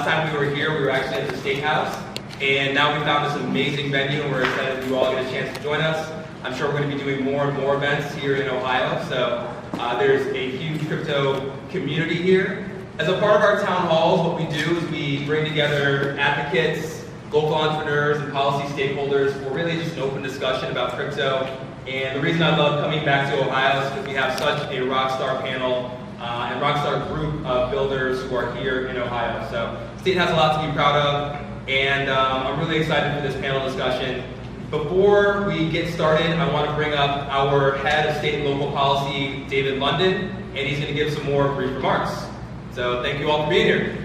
time we were here, we were actually at the State House, and now we found this amazing venue, and we're excited you all get a chance to join us. I'm sure we're going to be doing more and more events here in Ohio, so there's a huge crypto community here. As a part of our town halls, what we do is we bring together advocates, local entrepreneurs, and policy stakeholders for really just an open discussion about crypto. And the reason I love coming back to Ohio is because we have such a rock star panel and rock star group of builders who are here in Ohio. So the state has a lot to be proud of, and I'm really excited for this panel discussion. Before we get started, I want to bring up our head of state and local policy, David London, and he's going to give some more brief remarks. So thank you all for being here.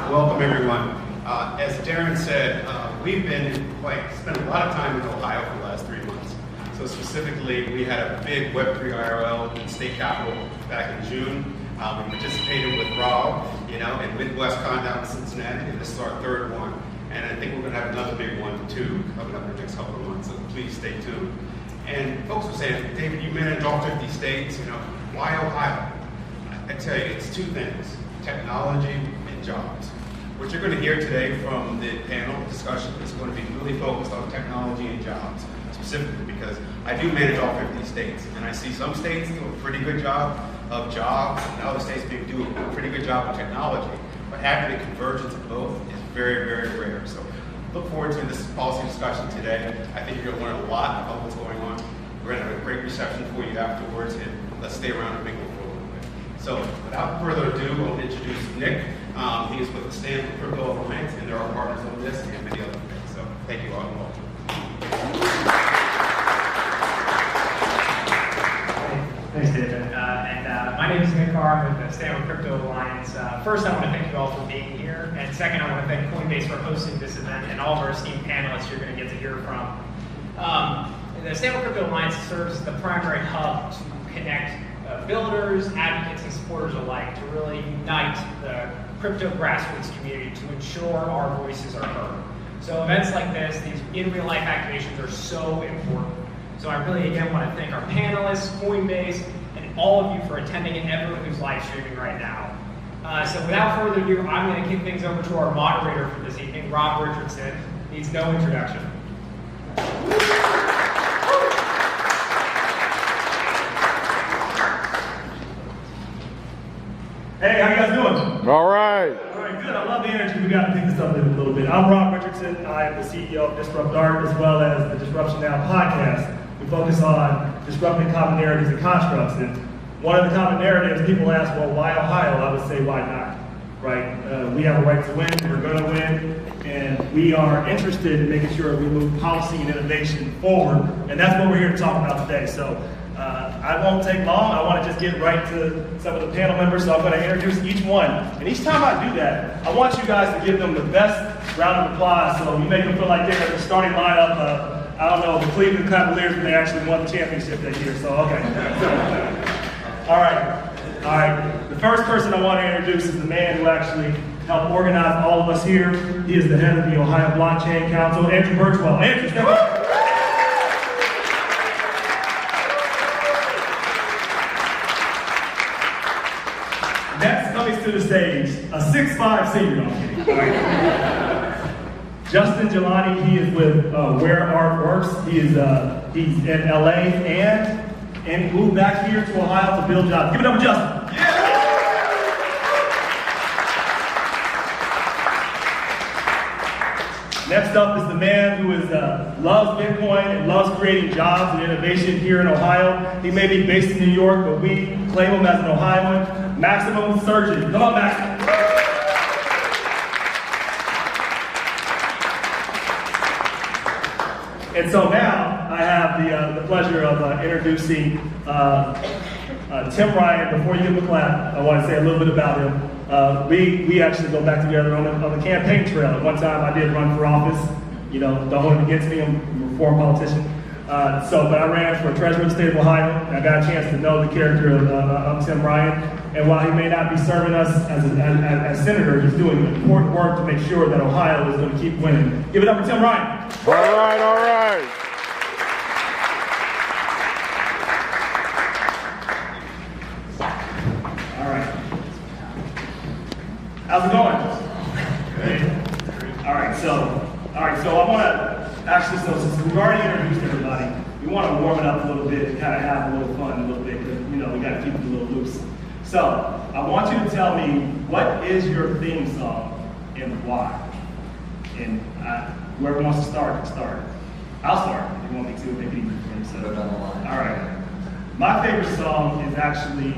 Welcome everyone. As Darren said, we've spent a lot of time in Ohio for the last 3 months. So specifically, we had a big Web3 IRL in the state capitol back in June. We participated with Rob, in Midwest Con down in Cincinnati, and this is our third one. And I think we're going to have another big one too coming up in the next couple of months, so please stay tuned. And folks were saying, David, you manage all 50 states, why Ohio? I tell you, it's two things, technology and jobs. What you're going to hear today from the panel discussion is going to be really focused on technology and jobs, specifically because I do manage all 50 states, and I see some states do a pretty good job of jobs, and other states maybe do a pretty good job of technology, but having a convergence of both is very, very rare. So look forward to this policy discussion today. I think you're going to learn a lot about what's going on. We're going to have a great reception for you afterwards, and let's stay around and mingle for a little bit. So without further ado, I'll introduce Nick. He is with the Stanford Crypto Alliance, and they're our partners on this and many other things. So thank you all and welcome. Thanks, David. My name is Nick Carr. I'm with the Stanford Crypto Alliance. First, I want to thank you all for being here. And second, I want to thank Coinbase for hosting this event and all of our esteemed panelists you're going to get to hear from. The Stanford Crypto Alliance serves as the primary hub to connect builders, advocates, and supporters alike to really unite the crypto grassroots community to ensure our voices are heard. So events like this, these in real life activations are so important. So I really, again, want to thank our panelists, Coinbase, and all of you for attending and everyone who's live streaming right now. So without further ado, I'm going to kick things over to our moderator for this evening, Rob Richardson. Needs no introduction. Hey, how you guys doing? All right. All right, good. I love the energy. We got to pick this up a little bit. I'm Rob Richardson. I am the CEO of Disrupt Art, as well as the Disruption Now podcast. We focus on disrupting common narratives and constructs. And one of the common narratives, people ask, well, why Ohio? I would say, why not? Right? We have a right to win. We're going to win. And we are interested in making sure we move policy and innovation forward. And that's what we're here to talk about today. So I won't take long. I want to just get right to some of the panel members, so I'm going to introduce each one. And each time I do that, I want you guys to give them the best round of applause, so you make them feel like they're at the starting lineup of, I don't know, the Cleveland Cavaliers when they actually won the championship that year. So, okay. All right. The first person I want to introduce is the man who actually helped organize all of us here. He is the head of the Ohio Blockchain Council, Andrew Birchwell. Andrew, step up. Next, coming to the stage, a 6'5" senior. No, I'm kidding. All right. Justin Jelani, he is with Where Art Works. He's in LA and he moved back here to Ohio to build jobs. Give it up for Justin. Yeah. Next up is the man who loves Bitcoin and loves creating jobs and innovation here in Ohio. He may be based in New York, but we claim him as an Ohioan. Maximum Surgeon. Come on, Max. And so now I have the pleasure of introducing Tim Ryan. Before you give him a clap, I want to say a little bit about him. We actually go back together on the campaign trail. At one time I did run for office. Don't hold it against me. I'm a reform politician. But I ran for treasurer of the state of Ohio. I got a chance to know the character of Tim Ryan. And while he may not be serving us as senator, he's doing important work to make sure that Ohio is going to keep winning. Give it up for Tim Ryan. All right, all right. introduced everybody, we want to warm it up a little bit and kind of have a little fun a little bit, because, you know, we got to keep it a little loose. So, I want you to tell me, what is your theme song and why? And whoever wants to start can start. I'll start if you want me to, make it easy for you. So, Go down the line. all right. My favorite song is actually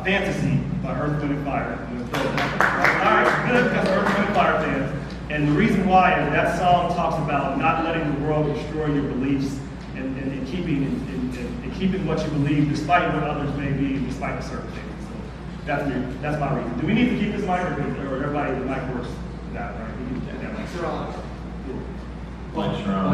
Fantasy by Earth, Wind & Fire. All right, good, because Earth, Wind & Fire fans. And the reason why is that song talks about not letting the world destroy your beliefs and keeping what you believe despite what others may be, despite certain things. So that's my reason. Do we need to keep this mic or everybody, the mic works? That, right? We need to get that mic. Mics are on. Go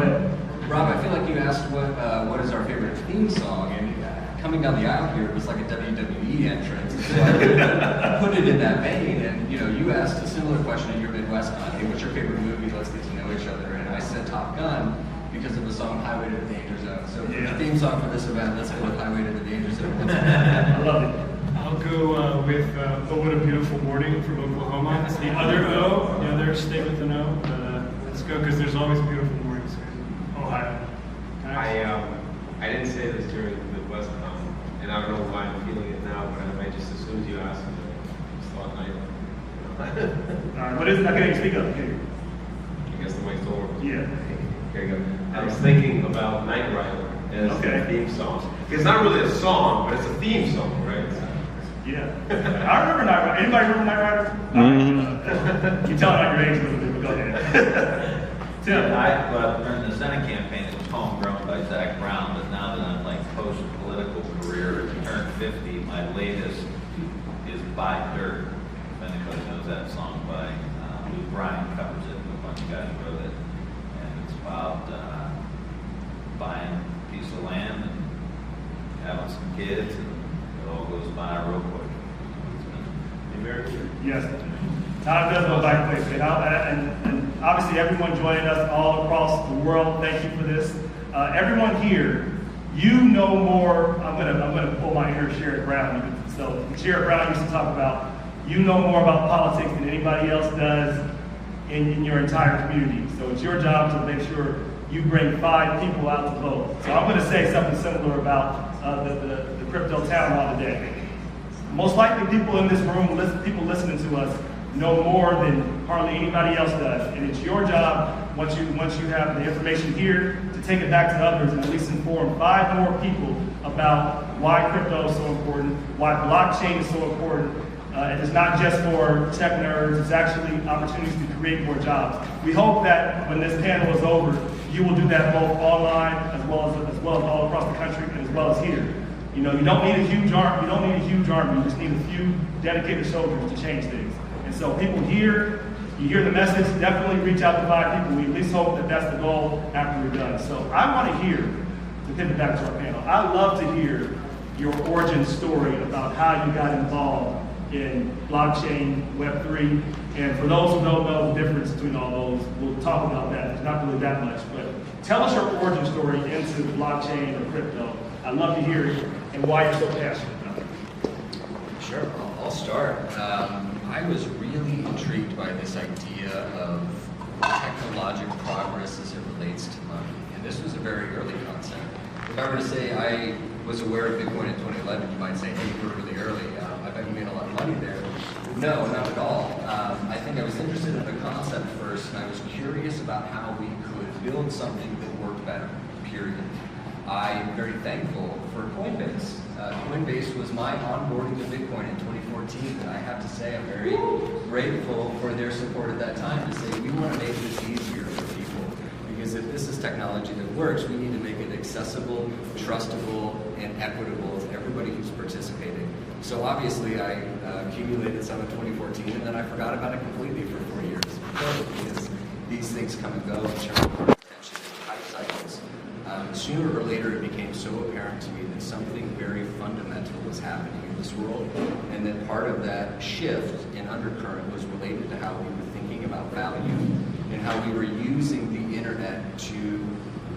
ahead. Rob, I feel like you asked what is our favorite theme song, and coming down the aisle here, it was like a WWE entrance. So I put it in that vein, and you asked a similar question at your Midwest con. Hey, what's your favorite movie? Let's get to know each other. And I said Top Gun because of the song Highway to the Danger Zone. So for the theme song for this event, let's go with Highway to the Danger Zone. I love it. I'll go with Oh What a Beautiful Morning from Oklahoma. It's the other O, the other state with an O. But let's go because there's always beautiful mornings here in Ohio. I didn't say this during the Midwest con, and I don't know why I'm feeling it now, but I might just as soon as you asked me, I just thought night. All right, what is it? Okay, speak up. Okay. I guess the mic's over. Yeah. Here you go. I was thinking about Knight Rider as Okay. a theme song. It's not really a song, but it's a theme song, right? Yeah. I remember Knight Rider. Anybody remember Knight Rider? Mhm. You're telling on your age a little bit, but go ahead. Tim. During the Senate campaign, it was homegrown by Zach Brown, but now that I'm like post-political career, turned 50, my latest is Buy Dirt. If anybody knows that song by Lou Bryan, covers it, a bunch of guys wrote it. And it's about buying a piece of land and having some kids, and it all goes by real quick. Yes. Time does go by quick. And obviously everyone joining us all across the world, thank you for this. Everyone here, you know more. I'm gonna pull my inner Sherrod Brown. So Sherrod Brown used to talk about, you know more about politics than anybody else does in your entire community. So it's your job to make sure you bring 5 people out to vote. So I'm gonna say something similar about the crypto town hall today. Most likely people in this room, people listening to us, know more than hardly anybody else does. And it's your job, once you have the information here, to take it back to others and at least inform 5 more people about why crypto is so important, why blockchain is so important. And it's not just for tech nerds, it's actually opportunities to create more jobs. We hope that when this panel is over, you will do that both online as well as all across the country and as well as here. You don't need a huge army. You don't need a huge army. You just need a few dedicated soldiers to change things. And so people here, you hear the message, definitely reach out to 5 people. We at least hope that that's the goal after we're done. So I want to hear, to pivot back to our panel, I love to hear your origin story about how you got involved in blockchain, Web3. And for those who don't know the difference between all those, we'll talk about that. It's not really that much, but tell us your origin story into blockchain or crypto. I'd love to hear it and why you're so passionate about it. Sure, I'll start. I was really intrigued by this idea of technological progress as it relates to money. And this was a very early concept. If I were to say I was aware of Bitcoin in 2011, you might say, hey, you were really early. I bet you made a lot of money there. No, not at all. I think I was interested in the concept first, and I was curious about how we could build something that worked better, period. I'm very thankful for Coinbase. Coinbase was my onboarding to Bitcoin in 2014, and I have to say I'm very grateful for their support at that time to say we want to make this easier for people. Because if this is technology that works, we need to make it accessible, trustable, and equitable to everybody who's participating. So obviously I accumulated some in 2014, and then I forgot about it completely for 4 years. Because these things come and go in terms of attention and hype cycles. Sooner or later, it became so apparent to me that something very fundamental was happening in this world, and that part of that shift in undercurrent was related to how we were thinking about value and how we were using the internet to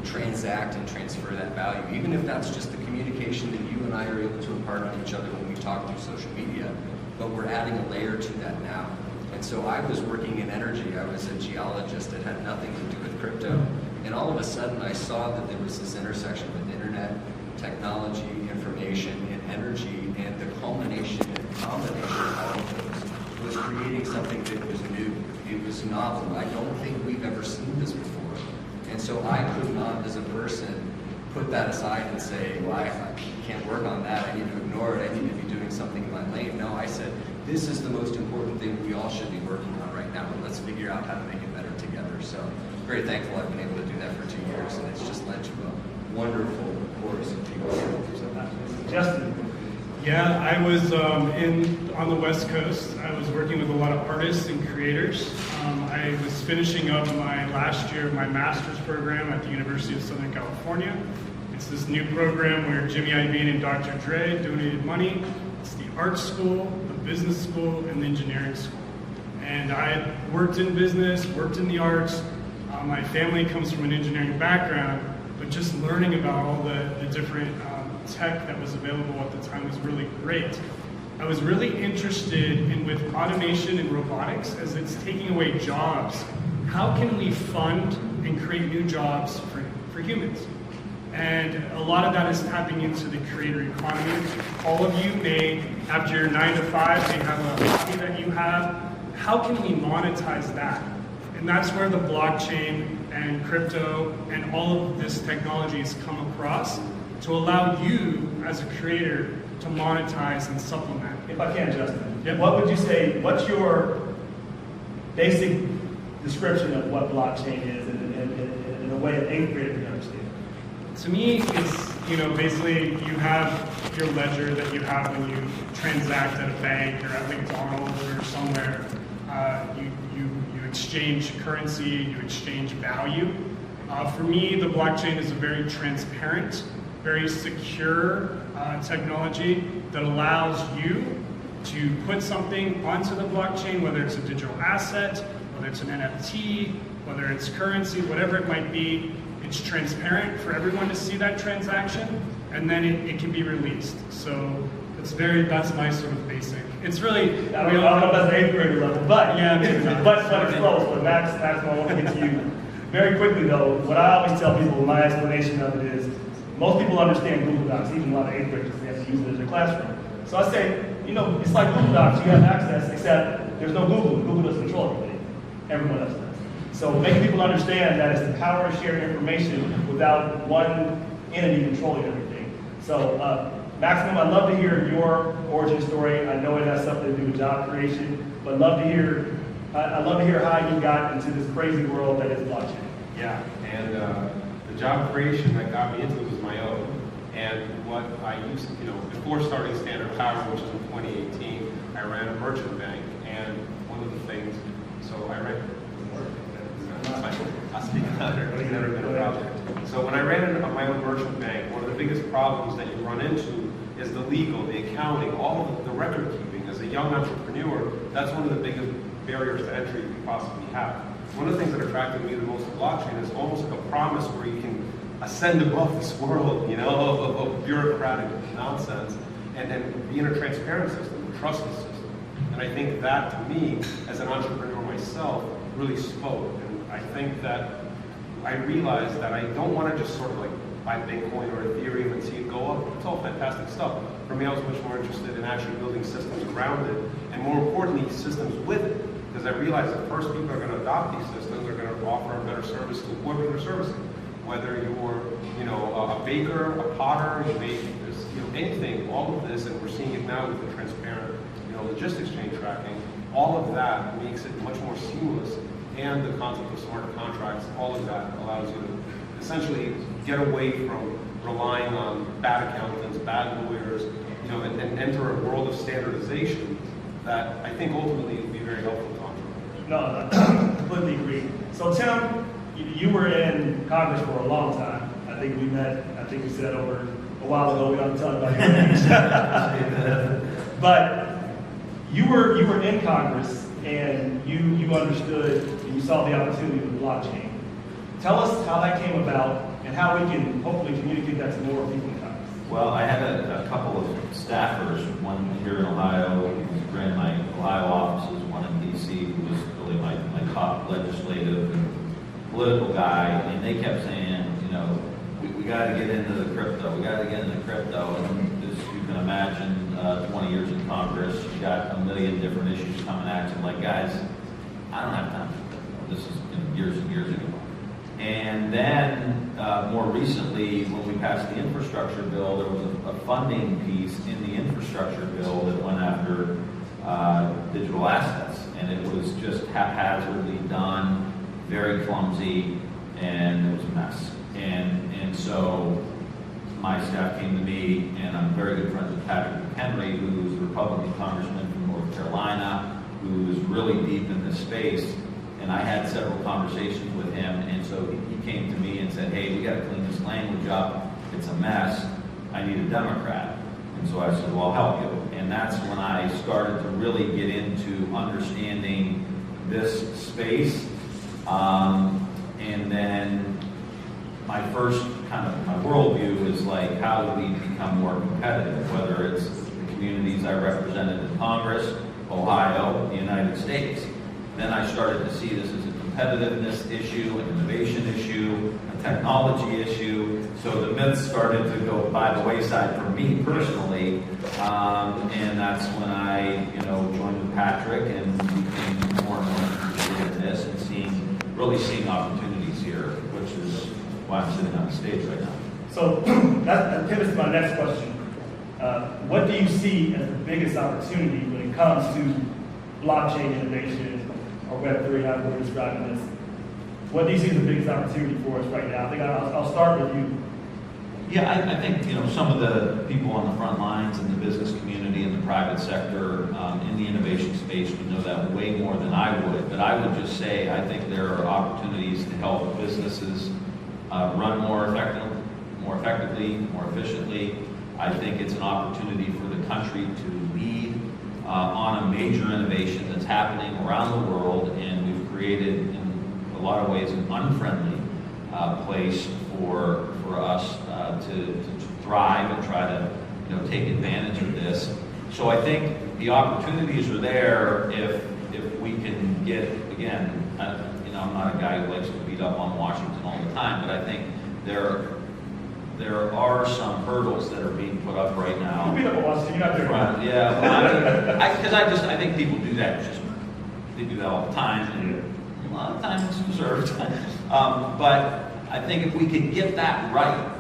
transact and transfer that value, even if that's just the communication that you and I are able to impart on each other when we talk through social media, but we're adding a layer to that now. And so I was working in energy. I was a geologist. It had nothing to do with crypto. And all of a sudden, I saw that there was this intersection with internet, technology, information, and energy, and the culmination and combination of all of those was creating something that was new. It was novel. I don't think we've ever seen this before. And so I could not, as a person, put that aside and say, well, I can't work on that. I need to ignore it. I need to be doing something in my lane. No, I said, this is the most important thing we all should be working on right now. And let's figure out how to make it better together. So very thankful I've been able to do that for 2 years. And it's just led to a wonderful course of people. Justin. Yeah, I was on the West Coast. I was working with a lot of artists and creators. I was finishing up my last year of my master's program at the University of Southern California. It's this new program where Jimmy Iovine and Dr. Dre donated money. It's the art school, the business school, and the engineering school. And I had worked in business, worked in the arts. My family comes from an engineering background, but just learning about all the different tech that was available at the time was really great. I was really interested in with automation and robotics as it's taking away jobs. How can we fund and create new jobs for humans? And a lot of that is tapping into the creator economy. All of you may, after your 9 to 5, may have a hobby that you have. How can we monetize that? And that's where the blockchain and crypto and all of this technology has come across to allow you as a creator to monetize and supplement. If I can, Justin, Yep. what would you say, what's your basic description of what blockchain is in a way an 8th grader can understand? To me, it's, basically you have your ledger that you have when you transact at a bank or at McDonald's or somewhere. You exchange currency, you exchange value. For me, the blockchain is a very transparent, very secure technology that allows you to put something onto the blockchain, whether it's a digital asset, whether it's an NFT, whether it's currency, whatever it might be. It's transparent for everyone to see that transaction, and then it can be released. So that's my sort of basic. It's really, I don't know if that's the 8th grader level, but Yeah, but it's close. But Max, I want to get to you very quickly though. What I always tell people, my explanation of it is, most people understand Google Docs, even a lot of 8th graders, they have to use it as their classroom. So I say, it's like Google Docs, you have access, except there's no Google. Google doesn't control everything. Everyone else does. So making people understand that it's the power to share information without one entity controlling everything. So Maximum, I'd love to hear your origin story. I know it has something to do with job creation, but I'd love to hear how you got into this crazy world that is blockchain. Yeah, and the job creation that got me into it was my own. And what I used, before starting Standard Power, which was in 2018, I ran a merchant bank. And one of the things, I'll speak louder. It's never been a project. So when I ran my own merchant bank, one of the biggest problems that you run into is the legal, the accounting, all of the record keeping. As a young entrepreneur, that's one of the biggest barriers to entry you possibly have. One of the things that attracted me the most to blockchain is almost like a promise where you can ascend above this world, of bureaucratic nonsense, and be in a transparent system, a trusted system. And I think that, to me, as an entrepreneur myself, really spoke. And I think that I realized that I don't want to just sort of like buy Bitcoin or Ethereum and see it go up. It's all fantastic stuff. For me, I was much more interested in actually building systems around it, and more importantly, systems with it. Because I realized that first people are going to adopt these systems, are going to offer a better service to whoever they're servicing. Whether you're, a baker, a potter, you make anything, all of this, and we're seeing it now with the transparent, logistics chain tracking. All of that makes it much more seamless, and the concept of smart contracts, all of that allows you to essentially get away from relying on bad accountants, bad lawyers, and enter a world of standardization that I think ultimately will be very helpful to entrepreneurs. No, I completely agree. So Tim, you were in Congress for a long time. I think we said over a while ago, we don't tell about your age. But you were in Congress and you understood and you saw the opportunity with blockchain. Tell us how that came about and how we can hopefully communicate that to more people in Congress. Well, I had a couple of staffers, one here in Ohio, who ran my Ohio offices, one in DC, who was really my top legislative and political guy, and they kept saying, you know, we got to get into the crypto. We got to get into crypto. And as you can imagine, 20 years in Congress, you got a million different issues coming at you. Like, guys, I don't have time for crypto. This is years and years ago. And then more recently, when we passed the infrastructure bill, there was a funding piece in the infrastructure bill that went after digital assets. And it was just haphazardly done, very clumsy, and it was a mess. And so my staff came to me, and I'm very good friends with Patrick McHenry, who's a Republican congressman from North Carolina, who's really deep in this space. And I had several conversations with him, and so he came to me and said, hey, we got to clean this language up. It's a mess. I need a Democrat. And so I said, well, I'll help you. And that's when I started to really get into understanding this space. And then my first kind of my worldview is like, how do we become more competitive, whether it's the communities I represented in Congress, Ohio, the United States. Then I started to see this as a competitiveness issue, an innovation issue, a technology issue. So the myths started to go by the wayside for me personally, and that's when I, joined with Patrick and became more and more interested in this and really seeing opportunities here, which is why I'm sitting on the stage right now. So that pivots to my next question. What do you see as the biggest opportunity when it comes to blockchain innovation or Web3, how we're describing this? What do you see as the biggest opportunity for us right now? I think I'll start with you. Yeah, I think some of the people on the front lines in the business community and the private sector in the innovation space would know that way more than I would. But I would just say I think there are opportunities to help businesses run more effectively, more efficiently. I think it's an opportunity for the country to lead on a major innovation that's happening around the world, and we've created in a lot of ways an unfriendly place for us to thrive and try to take advantage of this. So I think the opportunities are there if we can get, again, I'm not a guy who likes to beat up on Washington all the time, but I think there are some hurdles that are being put up right now. You beat up on Washington, you're not there. Yeah, well, because I think people do that. They do that all the time, and a lot of times it's deserved. But I think if we could get that right,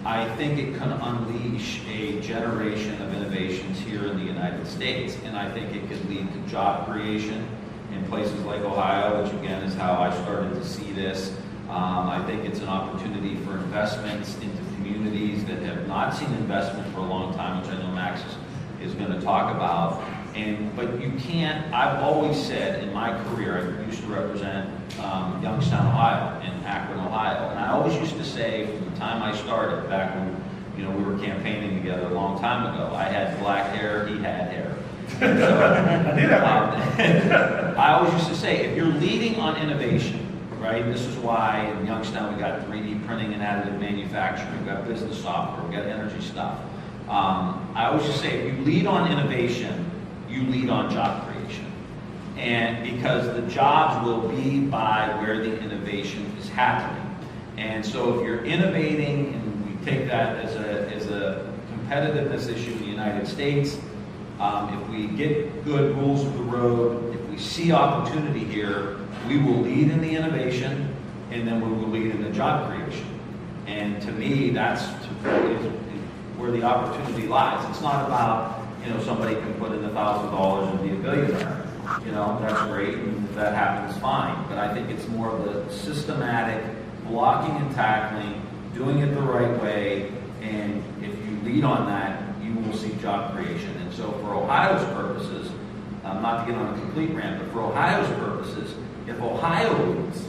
I think it can unleash a generation of innovations here in the United States, and I think it could lead to job creation in places like Ohio, which again is how I started to see this. I think it's an opportunity for investments into communities that have not seen investment for a long time, which I know Max is going to talk about. But you can't, I've always said in my career, I used to represent Youngstown, Ohio, and Akron, Ohio. And I always used to say, from the time I started, back when we were campaigning together a long time ago, I had black hair, he had hair. And so, I did that. I always used to say, if you're leading on innovation, right? This is why in Youngstown we got 3D printing and additive manufacturing, we've got business software, we've got energy stuff. I always just say, if you lead on innovation, you lead on job creation. And because the jobs will be by where the innovation is happening. And so if you're innovating, and we take that as a competitiveness issue in the United States, if we get good rules of the road, if we see opportunity here, we will lead in the innovation, and then we will lead in the job creation. And to me, that's where the opportunity lies. It's not about, somebody can put in $1,000 and be a billionaire. That's great, and if that happens, fine. But I think it's more of the systematic blocking and tackling, doing it the right way, and if you lead on that, you will see job creation. And so for Ohio's purposes, not to get on a complete rant, but for Ohio's purposes, if Ohio leads,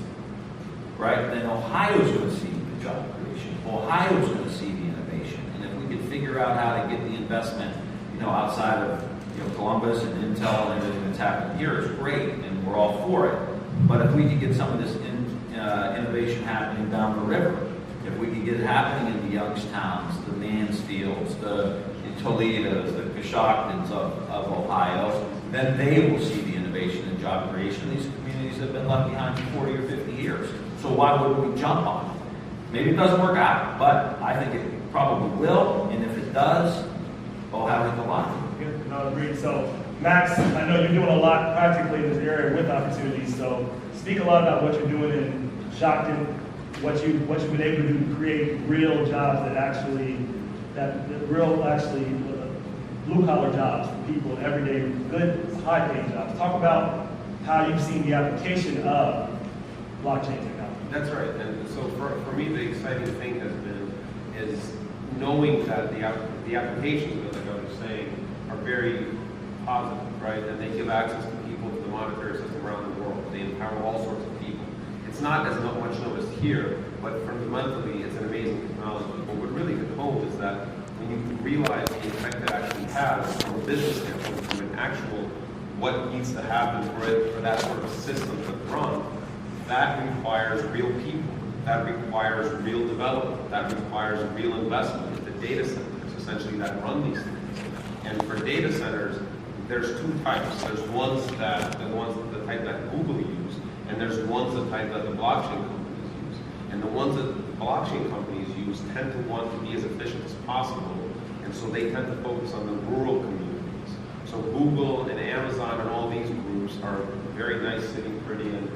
right, then Ohio's going to see the job creation. Ohio's going to see the innovation. And if we could figure out how to get the investment, outside of Columbus and Intel and everything that's happening here is great, and we're all for it. But if we could get some of this innovation happening down the river, if we could get it happening in the Youngstowns, the Mansfields, the Toledos, the Coshoktons of Ohio, then they will see the innovation and job creation. These communities have been left behind for 40 or 50 years. So why wouldn't we jump on it? Maybe it doesn't work out, but I think it probably will, and if it does, we'll have it a lot. Yeah, no, agreed. So, Max, I know you're doing a lot practically in this area with opportunities. So, speak a lot about what you're doing in Stockton, what you've been able to do to create real jobs blue collar jobs for people, everyday, good, high paying jobs. Talk about how you've seen the application of blockchain technology. That's right, and so for me, the exciting thing has been is knowing that the applications, like I was saying, are very positive, right? And they give access to people to the monetary system around the world. They empower all sorts of people. It's not as much noticed here, but fundamentally, it's an amazing technology. But what really hit home is that when you realize the effect it actually has from a business standpoint, from an actual what needs to happen for that sort of system to run, that requires real people. That requires real development. That requires real investment into data centers, essentially, that run these things. And for data centers, there's two types. There's the type that Google use, and there's the type that the blockchain companies use. And the ones that the blockchain companies use tend to want to be as efficient as possible, and so they tend to focus on the rural communities. So Google and Amazon and all these groups are very nice, sitting pretty in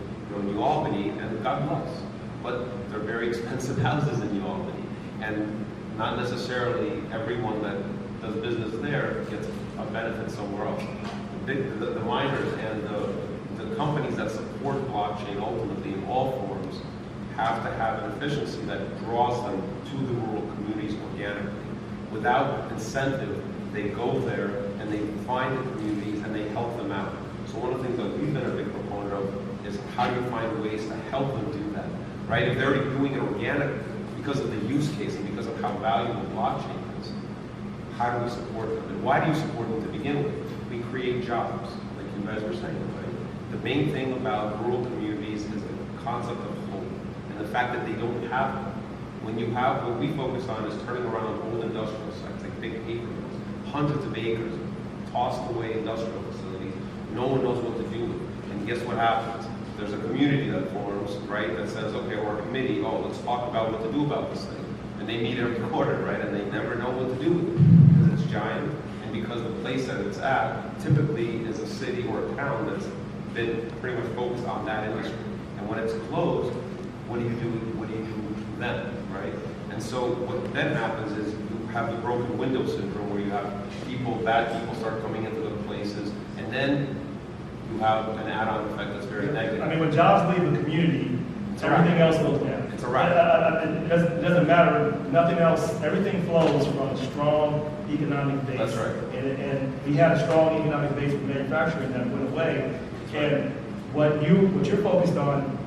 New Albany, and God bless. But they're very expensive houses in New Albany, and not necessarily everyone that does business there gets a benefit somewhere else. The miners and the companies that support blockchain ultimately in all forms have to have an efficiency that draws them to the rural communities organically. Without incentive, they go there and they find the communities and they help them out. So one of the things that we've been a big proponent of is how do you find ways to help them do that, right? If they're doing it organically because of the use case and because of how valuable blockchain is, how do we support them? And why do you support them to begin with? We create jobs, like you guys were saying, right? The main thing about rural communities is the concept of home and the fact that they don't have them. When you have, what we focus on is turning around old industrial sites, like big paper mills, hundreds of acres of tossed away industrial facilities. No one knows what to do with it. And guess what happens? There's a community that forms, right, that says, okay, or a committee, oh, let's talk about what to do about this thing. And they meet every quarter, right, and they never know what to do with it because it's giant and because the place that it's at typically is a city or a town that's been pretty much focused on that industry. And when it's closed, what do you do then, right? And so what then happens is you have the broken window syndrome where you have bad people start coming into the places, and then you have an add-on effect that's very negative. I mean, when jobs leave the community, everything else goes down. It's a wrap. It doesn't matter, nothing else, everything flows from a strong economic base. That's right. And we had a strong economic base for manufacturing that went away. And what you're focused on,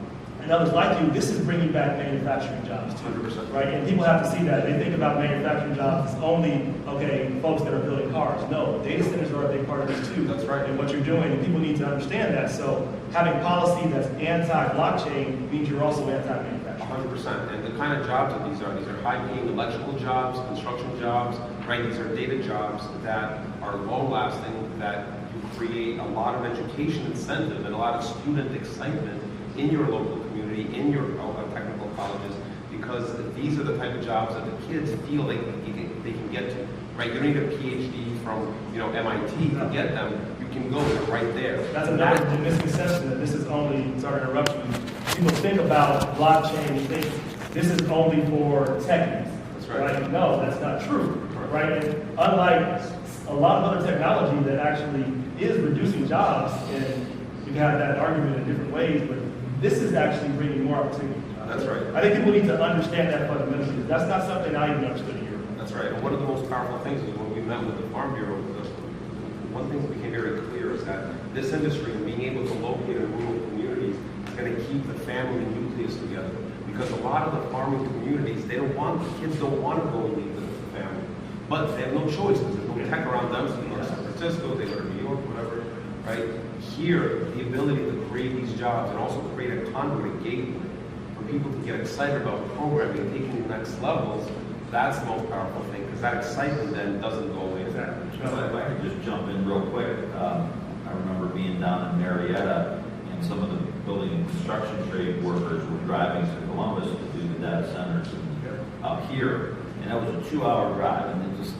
and others like you, this is bringing back manufacturing jobs too. 100%. Right? And people have to see that. They think about manufacturing jobs as only, okay, folks that are building cars. No, data centers are a big part of this too. That's right. And what you're doing, and people need to understand that. So having policy that's anti-blockchain means you're also anti-manufacturing. 100%. And the kind of jobs that these are high-paying electrical jobs, construction jobs, right? These are data jobs that are long-lasting, that you create a lot of education incentive and a lot of student excitement in your local community, in your technical colleges, because these are the type of jobs that the kids feel they can get to, right? You don't need a PhD from MIT to get them. You can go right there. That's another misconception that this is only, sorry to interrupt you, people think about blockchain, you think this is only for techies. That's right. No, that's not true, right? And unlike a lot of other technology that actually is reducing jobs, and you can have that argument in different ways, but this is actually bringing more opportunity. That's right. I think people need to understand that fundamentally. That's not something I even understood here. That's right. And one of the most powerful things is when we met with the Farm Bureau, one thing that became very clear is that this industry and being able to locate in rural communities is going to keep the family nucleus together. Because a lot of the farming communities, the kids don't want to go and leave the family. But they have no choice because there's no tech around them, so they go to San Francisco, they go to New York, whatever, right? Here, the ability to create these jobs and also create a conduit, a gateway for people to get excited about programming and taking the next levels, that's the most powerful thing, because that excitement then doesn't go away. Exactly. If I could just jump in real quick, I remember being down in Marietta, and some of the building and construction trade workers were driving to Columbus to do the data centers up here. And that was a 2-hour drive, and then just,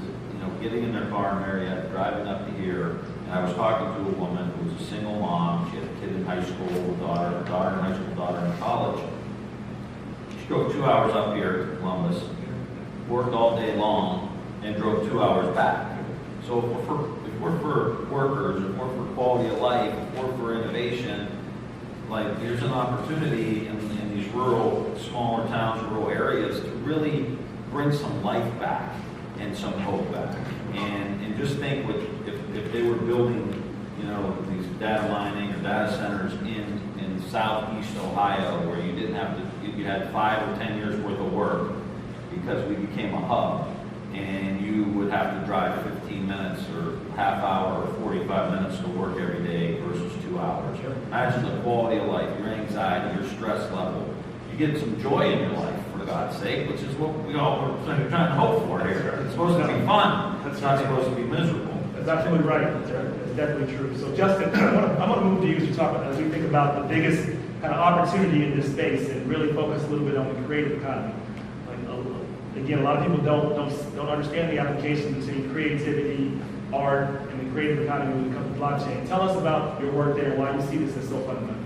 getting in their car in Marietta, driving up to here. And I was talking to a woman who was a single mom. She had a kid in high school, daughter in high school, daughter in college. She drove 2 hours up here to Columbus, worked all day long, and drove 2 hours back. So if we're for workers, if we're for quality of life, if we're for innovation, like there's an opportunity in these rural, smaller towns, rural areas to really bring some life back and some hope back. And just think if they were building, these data mining or data centers in southeast Ohio, where you didn't have to, you had 5 or 10 years worth of work because we became a hub, and you would have to drive 15 minutes or half hour or 45 minutes to work every day versus 2 hours. Imagine the quality of life, your anxiety, your stress level. You get some joy in your life, for God's sake, which is what we all are trying to hope for here. It's supposed to be fun. It's not supposed to be miserable. That's absolutely right. That's definitely true. So Justin, I'm going to move to you as as we think about the biggest kind of opportunity in this space and really focus a little bit on the creative economy. Again, a lot of people don't understand the applications between creativity, art, and the creative economy when it comes to blockchain. Tell us about your work there and why you see this as so fundamental.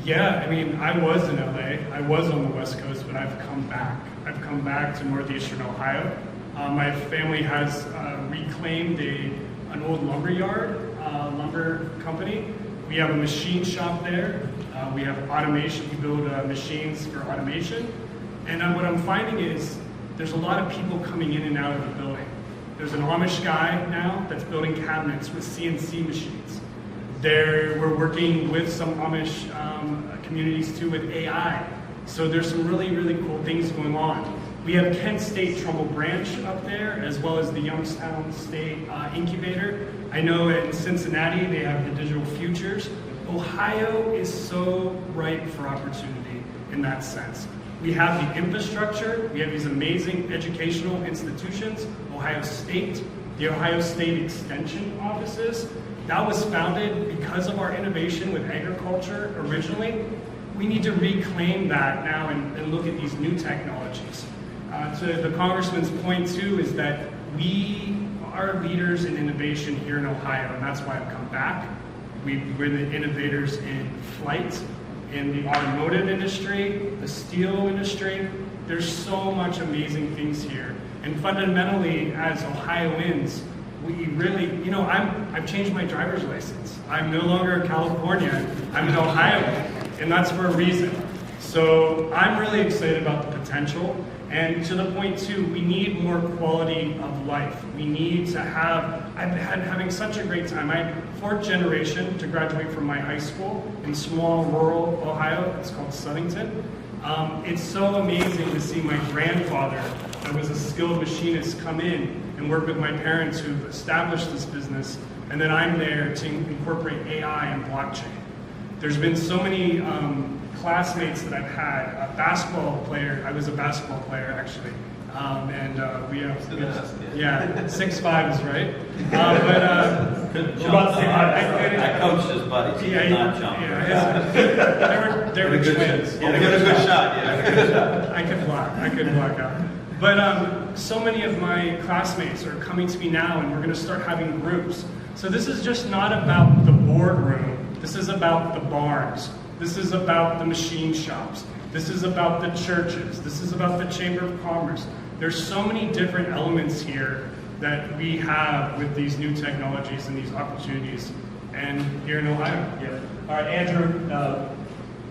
Yeah, I mean, I was in LA. I was on the West Coast, but I've come back. I've come back to northeastern Ohio. My family has reclaimed an old lumber yard, lumber company. We have a machine shop there. We have automation. We build machines for automation. And what I'm finding is there's a lot of people coming in and out of the building. There's an Amish guy now that's building cabinets with CNC machines. We're working with some Amish communities too with AI. So there's some really, really cool things going on. We have Kent State Trumbull Branch up there, as well as the Youngstown State Incubator. I know in Cincinnati they have the Digital Futures. Ohio is so ripe for opportunity in that sense. We have the infrastructure, we have these amazing educational institutions, Ohio State, the Ohio State Extension offices. That was founded because of our innovation with agriculture originally. We need to reclaim that now and look at these new technologies. To the Congressman's point too is that we are leaders in innovation here in Ohio, and that's why I've come back. We're the innovators in flight, in the automotive industry, the steel industry. There's so much amazing things here. And fundamentally, as Ohioans, we really, I've changed my driver's license. I'm no longer in California, I'm in Ohio, and that's for a reason. So I'm really excited about the potential. And to the point too, we need more quality of life. We need to I've been having such a great time. I'm 4th generation to graduate from my high school in small rural Ohio. It's called Southington. It's so amazing to see my grandfather, that was a skilled machinist, come in and work with my parents who've established this business. And then I'm there to incorporate AI and blockchain. There's been so many classmates that I've had, a basketball player. I was a basketball player actually, and we have 6'5" is right. Couldn't jump. I coached his buddies. He did not jump. They were twins. Get a good shot. Yeah, I could block out. But so many of my classmates are coming to me now, and we're going to start having groups. So this is just not about the boardroom. This is about the barns. This is about the machine shops. This is about the churches. This is about the Chamber of Commerce. There's so many different elements here that we have with these new technologies and these opportunities, and here in Ohio. Yeah. All right, Andrew,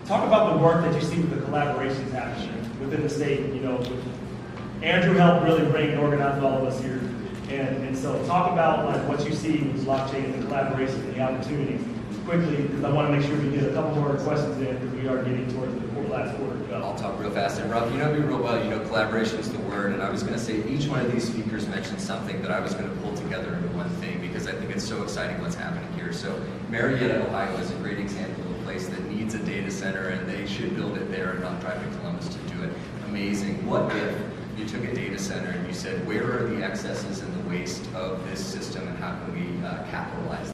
talk about the work that you see with the collaborations happening within the state. Andrew helped really bring and organize all of us here, and so talk about what you see with blockchain and the collaboration and the opportunities quickly, because I want to make sure we get a couple more questions in because we are getting towards the last quarter to go. I'll talk real fast. And Rob, you know me real well. Collaboration is the word. And I was going to say each one of these speakers mentioned something that I was going to pull together into one thing because I think it's so exciting what's happening here. So Marietta, Ohio is a great example of a place that needs a data center, and they should build it there and not drive to Columbus to do it. Amazing. What if you took a data center and you said, where are the excesses and the waste of this system and how can we capitalize